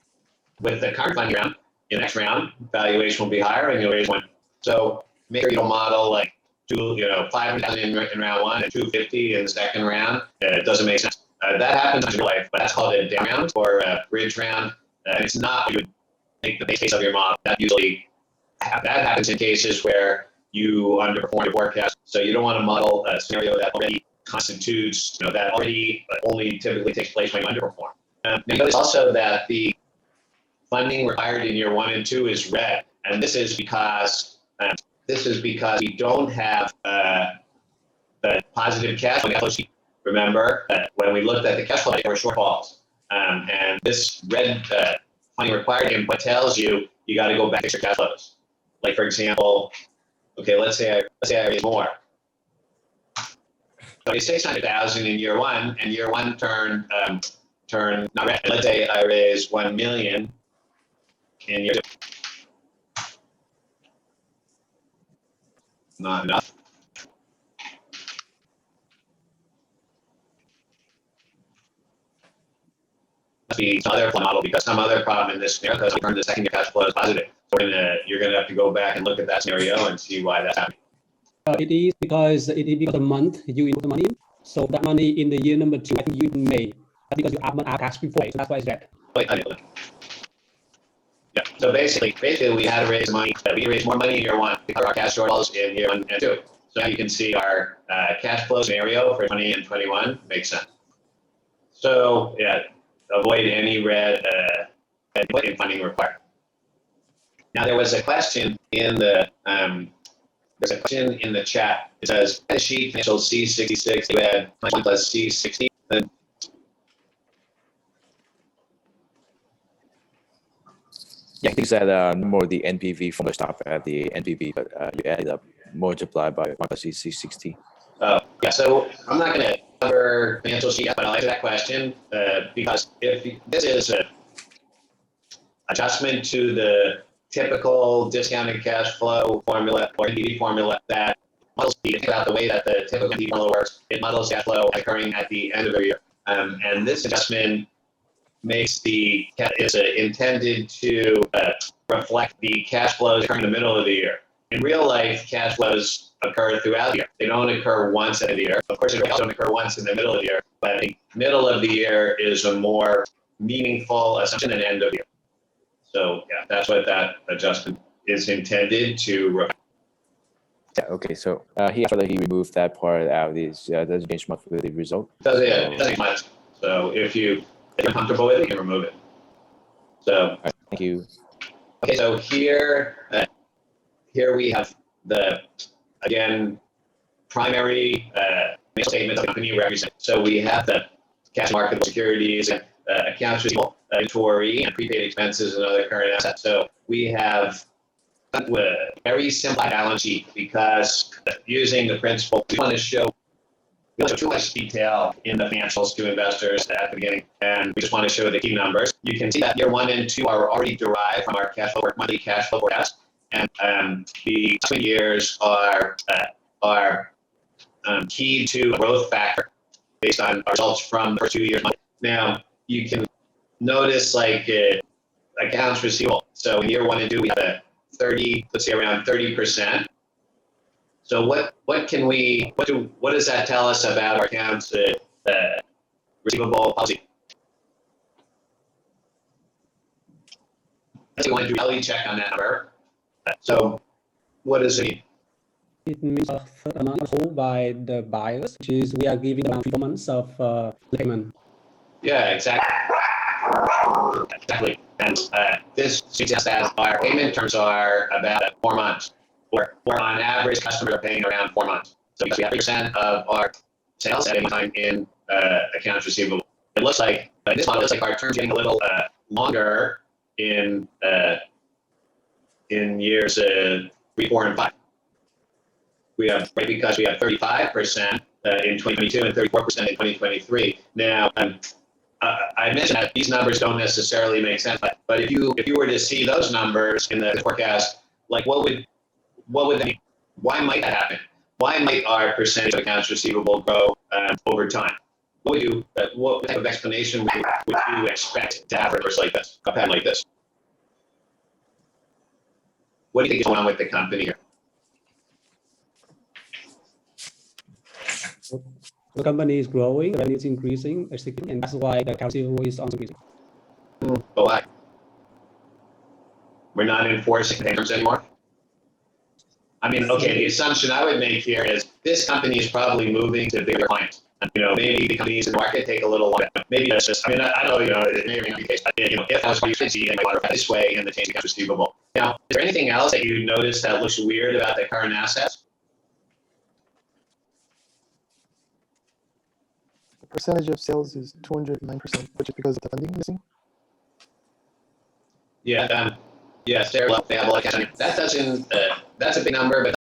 with the current funding round, in the next round, valuation will be higher and you'll raise one. So make sure you don't model like 500,000 in round 1 and 250 in the second round. It doesn't make sense. That happens in real life, but that's called a down round or a bridge round. And it's not what you would make the base case of your model. That happens in cases where you underperform your forecast. So you don't want to model a scenario that already constitutes, that already only typically takes place when you underperform. Now notice also that the funding required in year 1 and 2 is red, and this is because we don't have the positive cash flow sheet. Remember, when we looked at the cash flow, there were shortfalls, and this red funding required input tells you got to go back to your cash flows. Like for example, okay, let's say I raise more. So it's 600,000 in year 1, and year 1 turn not red. Let's say I raise 1 million in year 2. Not enough. Must be some other model because some other problem in this scenario because we turn the second year cash flow is positive. So you're gonna have to go back and look at that scenario and see why that's happening. It is because the month you input the money. So that money in the year number 2, I think you may, because you have cash before, so that's why it's red. Yeah. So basically, we had to raise money. We raised more money in year 1 because our cash shortfalls in year 1 and 2. So now you can see our cash flow scenario for 20 and 21 makes sense. So yeah, avoid any red in funding required. Now there was a question in the chat. It says sheet financial C66. You add 1 plus C60. Yeah, I think that more the NPV from the stop at the NPV, but you add it up, multiply by 1 plus C60. Yeah, so I'm not going to cover financial sheet yet, but I'll answer that question because if this is an adjustment to the typical discounted cash flow formula or NPV formula that models think about the way that the typical NPV formula works, it models cash flow occurring at the end of the year. And this adjustment is intended to reflect the cash flows occurring in the middle of the year. In real life, cash flows occur throughout the year. They don't occur once at the year. Of course, they don't occur once in the middle of the year, but the middle of the year is a more meaningful assumption than end of the year. So yeah, that's what that adjustment is intended to reflect. Yeah, okay, so after he removed that part out, doesn't change much with the result. Doesn't change much. So if you're comfortable with it, you can remove it. So all right, thank you. Okay, so here we have the primary financial statement of the company represent. So we have the cash marketable securities, accounts receivable, inventory, and prepaid expenses and other current assets. So we have a very simple balance sheet because using the principle, we want to show too much detail in the financials to investors at the beginning, and we just want to show the key numbers. You can see that year 1 and 2 are already derived from our cash flow, monthly cash flow forecast, and the subsequent years are keyed to a growth factor based on our results from the first 2 years. Now, you can notice like accounts receivable. So in year 1 and 2, we have a 30, let's say around 30%. So what does that tell us about our accounts receivable policy? So you want to do a reality check on that number. So what does it mean? It means a certain amount of hold by the buyers, which is we are giving around 3 months of payment. Yeah, exactly. Exactly. And this suggests that our payment terms are about 4 months, or on average, customers are paying around 4 months. So we have 3% of our sales at any time in accounts receivable. It looks like this model looks like our terms getting a little longer in years 3, 4, and 5. We have because we have 35% in 2022 and 34% in 2023. Now, I mentioned that these numbers don't necessarily make sense, but if you were to see those numbers in the forecast, like what would they mean? Why might that happen? Why might our percentage of accounts receivable grow over time? What type of explanation would you expect to have for a course like this, a pattern like this? What do you think is going on with the company here? The company is growing, the revenue is increasing, and that's why the accounts receivable is also increasing. But why? We're not enforcing the terms anymore? I mean, okay, the assumption I would make here is this company is probably moving to bigger clients. Maybe the companies in the market take a little longer. Maybe that's just, I don't know, it may or may not be the case. But, if I was busy, I might want to this way in the change accounts receivable. Now, is there anything else that you noticed that looks weird about the current assets? The percentage of sales is 209%, which is because of the funding missing. Yeah, yes, they have a lot of cash. That doesn't, that's a big number, but